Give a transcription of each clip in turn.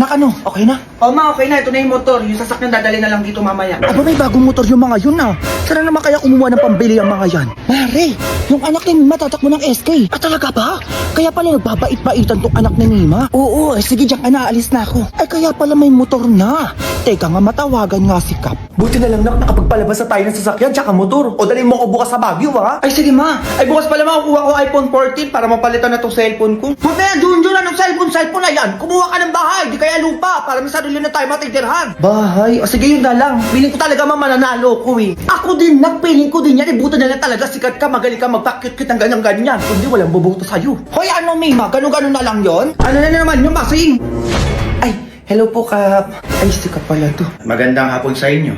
Na ano, okay na? O ma, okay na. Ito na yung motor. Yung sasakyan dadali na lang dito mamaya. Aba, may bagong motor yung mga yun ah. Sana naman kaya kumuha ng pambili ang mga yan. Mare, yung anak ni Mima tatakbo ng SK. Ah, talaga ba? Kaya pala nagbabait-baitan tong anak ni Mima? Oo, sige diyan ka na, alis na ako. Ay, kaya pala may motor na. Teka nga, matawagan nga si Kap. Buti na lang nakapagpalabas na tayo ng sasakyan tsaka motor. O dali mo ko bukas sa Baguio ha? Ay sige ma. Ay bukas pala makukuha ko iPhone 14 para mapalitan na tong cellphone ko. Mamaya Junjun, anong cellphone na yan? Kumuha ka ng bahay, di kaya lupa para may sarili na tayo matitirhan. Bahay? O sige yun na lang. Feeling ko talaga mananalo ko eh. Ako din, nagpiling ko din yan. Buti na lang talaga sikat ka, magaling ka magpa-cute-cute ng ganyan-ganyan. Kundi walang boboto sa'yo. Hoy, ano Mima? Ganun-ganun na lang yon? Ano na naman yung basing? Ay, hello po Kap. Ay, sikat pala to. Magandang hapon sa inyo.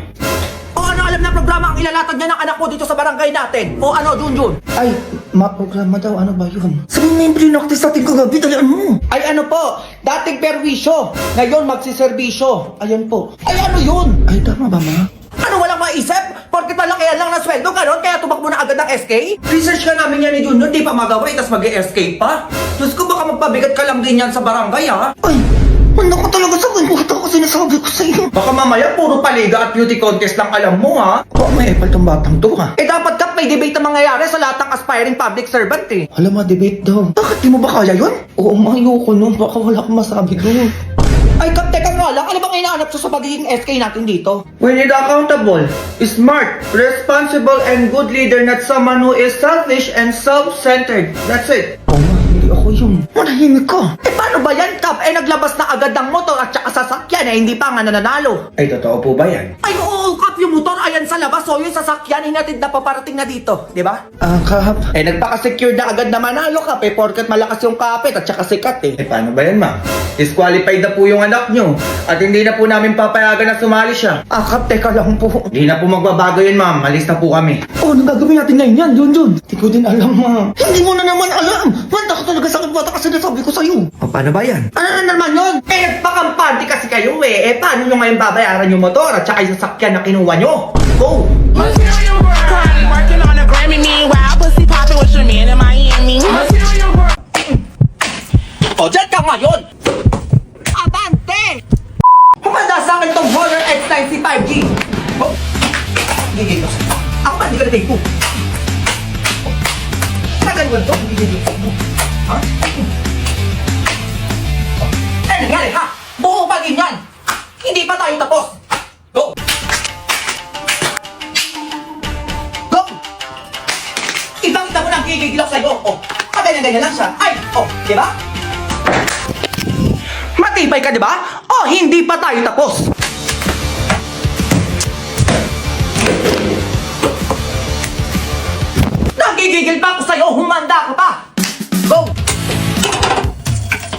O ano alam na programa ang ilalatag niya ng anak mo dito sa barangay natin? O ano, Junjun? Ay, maprograma daw. Ano ba yun? Sabihin mo yung pinaktis natin kagabi, dalian mo. Ay ano po, dating perwisyo, ngayon magsiservisyo. Ayan po. Ay ano yun? Ay tama ba ma? Ano walang maisip? Porkit malakihan lang ng sweldo ganon, kaya tumakbo na agad ng SK? Research ka namin yan ni Junior, di pa magawa, tas mag-escape pa? Diyos ko, baka magpabigat ka lang din yan sa barangay ha? Ay, wala ko talaga sa kwentuhan ko sinasabi ko sa iyo. Baka mamaya puro paliga at beauty contest lang alam mo ha? Baka may epal tong batang to ha. Eh dapat Kap, may debate na mangyayari sa lahat ng aspiring public servant eh. Alam mo, debate daw. Bakit di mo ba kaya yun? Oo, ayoko nun. Baka wala akong masabi doon. Ay Kap, teka nga lang, ano bang inaanap sa pagiging SK natin dito? We need accountable, smart, responsible, and good leader, not someone who is selfish and self-centered. That's it. Oo nga, hindi ako yun. Manahimik ka. Eh paano ba yan, Kap? Eh naglabas na agad ng motor at saka sasakyan eh, hindi pa nga nananalo. Ay, totoo po ba yan? Ay, oo, Kap, yung motor ayan sa labas, so yung sasakyan hinatid na paparating na dito, di ba? Ah, Kap. Eh nagpaka-secure na agad na manalo, Kap, eh porket malakas yung kapit at saka sikat eh. Eh paano ba yan, ma? Disqualified na po yung anak nyo at hindi na po namin papayagan na sumali siya. Ah, Kap, teka lang po. Hindi na po magbabago yun, ma'am. Malis na po kami. Oh, anong gagawin natin ngayon yan, Junjun? Hindi ko din alam, ma. Hindi mo na naman alam. Manda ka talaga sa bata kasi nasabi ko sa'yo. O, paano ba yan? Ano na naman yun? Eh, nagpakampante kasi kayo eh. Eh, paano nyo ngayon babayaran yung motor at saka yung sasakyan na kinuha nyo? Go! Material world. Currently working on a Grammy. Meanwhile, pussy popping with your man in Miami. Material world. O, dyan ka ngayon! Abante! Humanda sa akin itong Honor X9 5G. Oh, gigil ko. Ako ba, hindi ka na-take ko. Tagal mo ito, gigil ko. Ha? Eh, nangyari ha? Buo pa ganyan. Hindi pa tayo tapos. Go! Go! Ibang-ita mo na ang gigigil ako sa'yo. Oh, ganyan-ganyan lang siya. Ay, oh, di ba? Matibay ka, di ba? Oh, hindi pa tayo tapos. Nagigigil pa ako sa'yo, humanda ka pa. Go!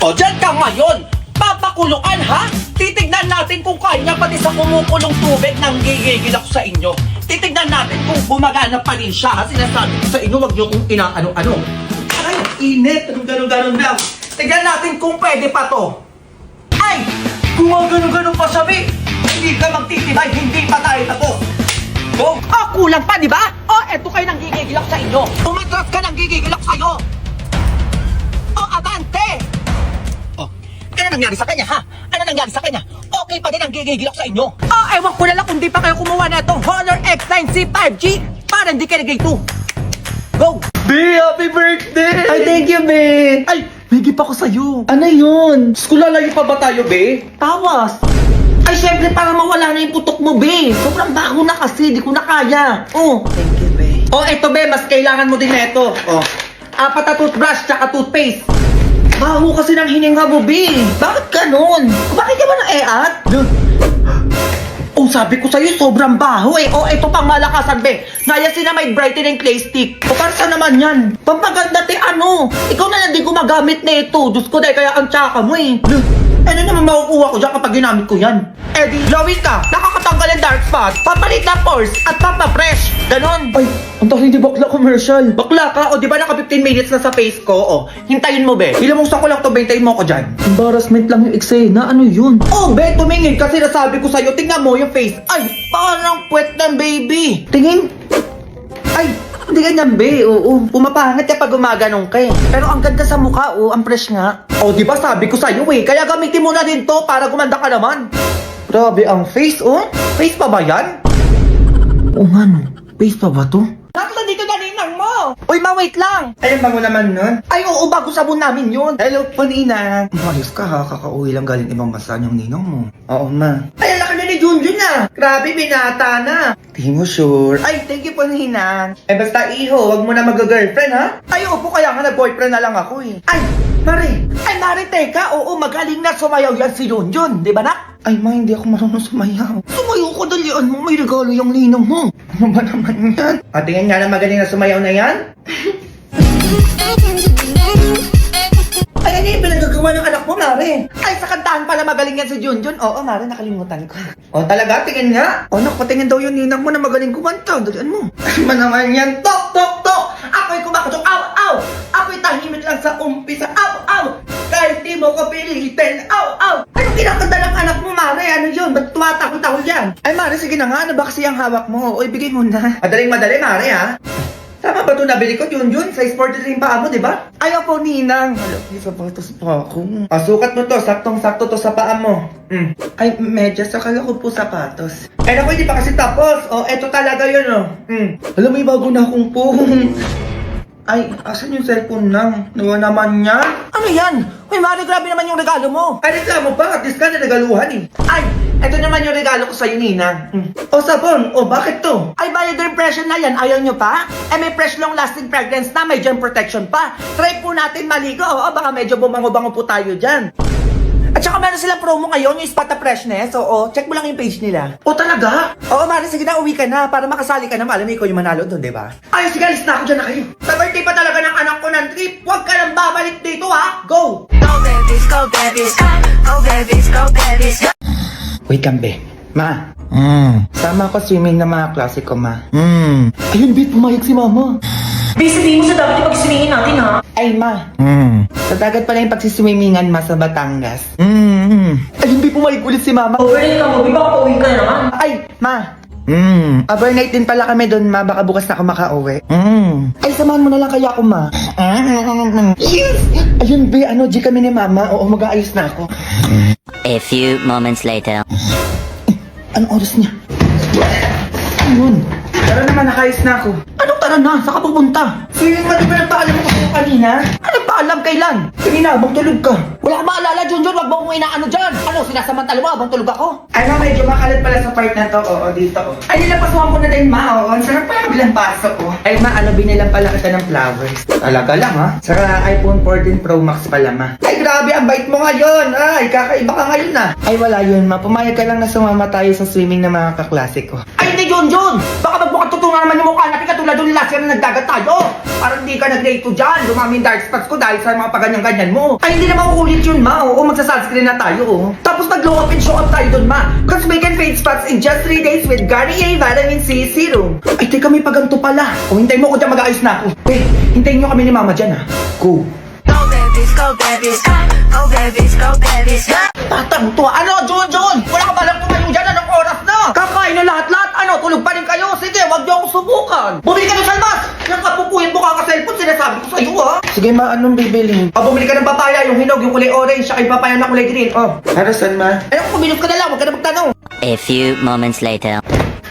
O, dyan ka ngayon. Papakuluan, ha? Titignan natin kung kaya pati sa kumukulong tubig nang gigigil ako sa inyo. Titignan natin kung gumagana pa rin siya, ha? Sinasabi ko sa inyo, wag niyo kung inaano-ano. Ay, init. Ganun-ganun lang. Tignan natin kung pwede pa to. Ay! Kung ganun-ganun pa sabi, hindi ka magtitibay, hindi pa tayo tapos. Go! Oh, kulang pa, di ba? Oh, eto kayo nang gigigil ako sa inyo. Umatras ka nang gigigil ako sa'yo. Oh, abante! Oh, ano nangyari sa kanya, ha? Ano nangyari sa kanya? Okay pa din ang gigigil ako sa inyo. Oh, ewan ko na lang kung di pa kayo kumuha na itong Honor X9C 5G para hindi kayo nag-gay 2. Go! B, happy birthday! Ay, thank you, be! Ay, may gift ako sa'yo. Ano yun? Skulalayo pa ba tayo, be? Tawas. Ay, syempre, para mawala na yung putok mo, be. Sobrang bago na kasi, di ko na kaya. Oh. Thank you, be. Oh, eto, be, mas kailangan mo din na ito. Oh. 4 na toothbrush, tsaka toothpaste. Baho kasi ng hininga mo, be. Bakit ganun? Bakit ka ba na-eat? Oh, sabi ko sa'yo, sobrang baho eh. Oh, ito pang malakasan, be. Nayasin na may brightening clay stick. O, para saan naman yan? Pampaganda, te, ano? Ikaw na lang di gumagamit na ito. Diyos ko, dahil kaya ang tsaka mo eh. Ano naman makukuha ko dyan kapag ginamit ko yan? Eh di, glowing ka, nakakatanggal ang dark spot, papalit ng pores, at papafresh. Ganon. Ay, ang dahil di bakla commercial. Bakla ka, o di ba naka 15 minutes na sa face ko? O, hintayin mo, be. Ilamusan ko lang to, hintayin mo ako dyan. Embarrassment lang yung eksena. Ano yun? Oh, be, tumingin kasi nasabi ko sa'yo, tingnan mo yung face. Ay, parang puwet ng baby. Tingin. Ay, Hindi ganyan, be. Oo, pumapangit kapag gumaganong ka eh. Pero ang ganda sa mukha, ang fresh nga. O, di ba sabi ko sa'yo eh. Kaya gamitin mo na din to para gumanda ka naman. Grabe ang face, Face pa ba yan? Oo nga, no. Face pa ba to? Nakita dito na ninang mo. Uy, wait lang. Ay, ang bango naman nun. Ay, oo, bago sabon namin yun. Hello po, Ninang. Umayos ka ha, kakauwi lang galing ibang bansa yung ninang mo. Oo, ma. Ay, ang laki na ni Junjun ah. Grabe, binata na. Di mo sure. Ay, thank you po, Ninang. Eh, basta iho, wag mo na mag-girlfriend ha. Ay, opo, kaya nga nag-boyfriend na lang ako eh. Ay, Mari. Ay, Mari, teka. Oo, magaling na sumayaw yan si Junjun. Di ba nak? Ay, ma, hindi ako marunong sumayaw. Sumayaw ko, dalian mo. May regalo yung ninang mo. Ano ba naman yan? O, tingin nga na magaling na sumayaw na yan. Ay, ano yung pinagagawa ng anak mo, Mari? Ay, sa kantahan pala magaling yan si Junjun. Oo, Mare, nakalimutan ko. O, talaga? Tingin nga. Oh, nakapatingin daw yung ninang mo na magaling kumanta. Dalian mo. Ano ba naman yan? Tok, tok, tok! Ako'y kumakatok. Aw, aw! Ako'y tahimik lang sa umpisa. Aw, aw! Kahit di mo ko pilitin. Aw, aw! Anong kinakanta ng anak mo, Mare? Ano yun? Ba't tumatakot-takot yan? Ay, Mare, sige na nga. Ano ba kasi ang hawak mo? O, ibigay mo na. Madaling madali, Mare, ha? Tama ba ito nabili ko, Junjun? Size 43 yung paa mo, di ba? Ayaw po, Ninang. Hala, may sapatos pa ako. Sukat mo to. Saktong-sakto to sa paa mo. Ay, medyas. Akala ko po sapatos. Eh, naku, hindi pa kasi tapos. O, eto talaga yun, o. Alam, may bago na akong phone. Ay, asan yung cellphone lang? Nawa naman yan. Ano yan? Uy, Mare, grabe naman yung regalo mo. Ay, reklamo ba? At least ka na nagaluhan eh. Ay, eto naman yung regalo ko sa'yo, Nina. O, sabon. O, bakit to? Ay, biodermpression na yan. Ayaw nyo pa? Eh, may fresh long-lasting fragrance na. May germ protection pa. Try po natin maligo. Oo, baka medyo bumango-bango po tayo dyan. At saka meron silang promo ngayon, yung Spot the Freshness. Oo, check mo lang yung page nila. O, talaga? Oo, Mari, sige na, uwi ka na. Para makasali ka na. Alam mo, ikaw yung manalo doon, di ba? Ay, sige, alis na ako dyan na kayo. Sa birthday pa talaga ng anak ko ng trip. Huwag ka nang babalik dito, ha? Go! Go babies, go babies, go babies, go babies. Wait lang, be. Ma. Sama ko swimming ng mga klase ko, ma. Ayun, be, pumayag si mama. Sabihin mo sa dapat ipag-swingin natin, ha? Ay, ma. Sa dagat pala yung pagsiswimmingan, ma, sa Batangas. Ayun, be, pumayag ulit si mama. Overnight ka mo, baka pauwi ka na naman. Ay, ma. Overnight din pala kami doon, ma. Baka bukas na ako makauwi. Ay, samahan mo na lang kaya ako, ma. Yes! Ayun, be, G kami ni mama. Oo, mag-aayos na ako. A few moments later. Anong oras niya? Ayun. Tara naman, nakayos na ako. Anong tara na? Saan ka pupunta? Sige, di ba nagpaalam ko sa'yo kanina? Ano nagpaalam kailan? Kanina, habang tulog ka. Wala kang maalala, Junjun. Wag mo kong inaano dyan. Ano, sinasamantala mo habang tulog ako? Ano, medyo makalat pala sa part na to. Oo, dito. Ay, nilapasuhan ko na din, ma. Oo, ang sarap pa bilang paso ko. Ay, ma, binilang pala kita ng flowers. Talaga lang, ha? Saka iPhone 14 Pro Max pala, ma. Ay, grabe, ang bait mo ngayon. Ay, kakaiba ka ngayon na. Ay, wala yun, ma. Pumayag ka lang na sumama tayo sa swimming ng mga kaklase ko. Ay, hindi, Junjun. Baka magmukhang tutungan naman yung mukha natin katulad doon last year na nagdagat tayo. Parang hindi ka nag-date dyan. Dumami yung dark spots ko dahil sa mga paganyan-ganyan mo. Ay, hindi naman uulit yun, ma. Oo, magsa-sunscreen na tayo. Oh. Tapos nag-glow up and show up tayo doon, ma. Cause we can fade spots in just 3 days with Garnier Vitamin C Serum. Ay, teka, may paganto pala. O, hintayin mo ko dyan, mag-aayos na ako. Eh, hintayin nyo kami ni mama dyan, ha. Go. Go babies, go babies, go babies, go babies. Tatang to. Ano, Junjun? Wala ka balang tumayo dyan. Anong oras na? Kakain na lahat-lahat. Ano, tulog pa rin kayo? Sige, wag niyo akong subukan. Bumili ka ng salmas. Yung kapupuhin mo kaka-cellphone, sinasabi ko sa'yo, ha? Sige, ma, anong bibilhin? Bumili ka ng papaya, yung hinog, yung kulay orange, saka yung papaya na kulay green. Oh. Para saan, ma? Eh, kung kumilos ka na lang, wag ka na magtanong. A few moments later.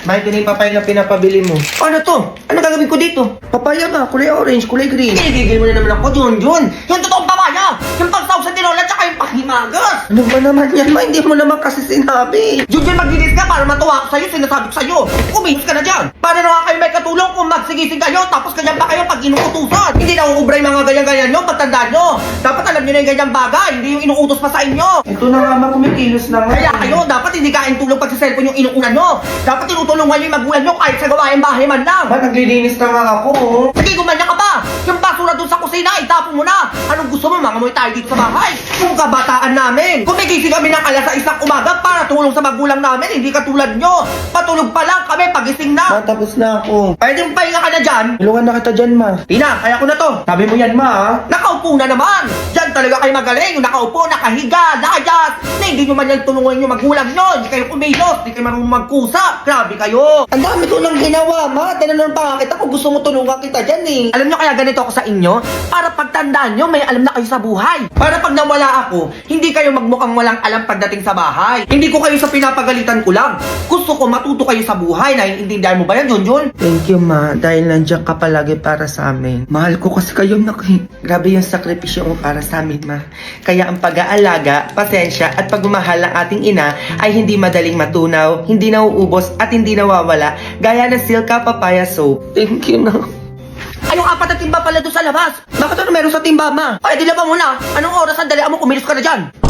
Ma, ito na yung papaya na pinapabili mo. Ano to? Ano gagawin ko dito? Papaya ba? Kulay orange, kulay green. Pinigigil mo na naman ako, Junjun. Yung totoong papaya. Yung pagsaw sa tinola, tsaka yung pahimagas. Ano ba naman yan, ma? Hindi mo naman kasi sinabi. Junjun, magdilis ka para matuwa ako sa'yo, sinasabi ko sa'yo. Kumilos ka na dyan. Paano na nga kayo may katulong kung magsigising kayo, tapos ganyan pa kayo pag inuutusan? Hindi na uubray mga ganyan-ganyan nyo, pagtandaan nyo. Dapat alam nyo na yung ganyang bagay, hindi yung inuutos pa sa inyo. Ito na nga, ma, kumikilos na nga. Kaya kayo, dapat hindi kain tulong pag sa cellphone yung inuunan nyo. Dapat tinutulungan nyo yung magulang nyo kahit sa gawain bahay man lang. Ma, naglilinis na nga ako, oh. Sige, gumanya ka ba? Yung basura dun sa kusina, itapon mo na. Anong gusto mo, mangamoy tayo dito sa bahay? Kung kabataan alagaan namin. Kumigising kami ng alas 6 ng umaga para tulong sa magulang namin. Hindi katulad nyo. Patulog pa lang kami pagising na. Ma, tapos na ako. Pwedeng pahinga ka na dyan. Tulungan na kita dyan, ma. Tina, kaya ko na to. Sabi mo yan, ma, ha? Nakaupo na naman. Diyan talaga kayo magaling. Yung nakaupo, nakahiga, nakayat. Na hindi nyo man yan tulungan yung magulang nyo. Hindi kayo kumilos. Hindi kayo marunong magkusap. Grabe kayo. Ang dami ko nang ginawa, ma. Tinanong pa nga kita kung gusto mo tulungan kita dyan eh. Alam nyo kaya ganito ako sa inyo? Para pagtandaan nyo, may alam na kayo sa buhay. Para pag nawala ako, hindi kayo magmukhang walang alam pagdating sa bahay. Hindi ko kayo sa pinapagalitan ko lang. Gusto ko matuto kayo sa buhay. Naiintindihan mo ba yan, Junjun? Thank you, ma. Dahil nandiyan ka palagi para sa amin. Mahal ko kasi kayo, nak. Grabe yung sakripisyo mo para sa amin, ma. Kaya ang pag-aalaga, pasensya at pagmamahal ng ating ina ay hindi madaling matunaw, hindi nauubos at hindi nawawala. Gaya ng Silka Papaya Soap. Thank you, na. Ay, yung 4 na timba pala doon sa labas. Bakit ano meron sa timba, ma? Ay, di ba muna? Anong oras ang dali mo kumilos ka na dyan?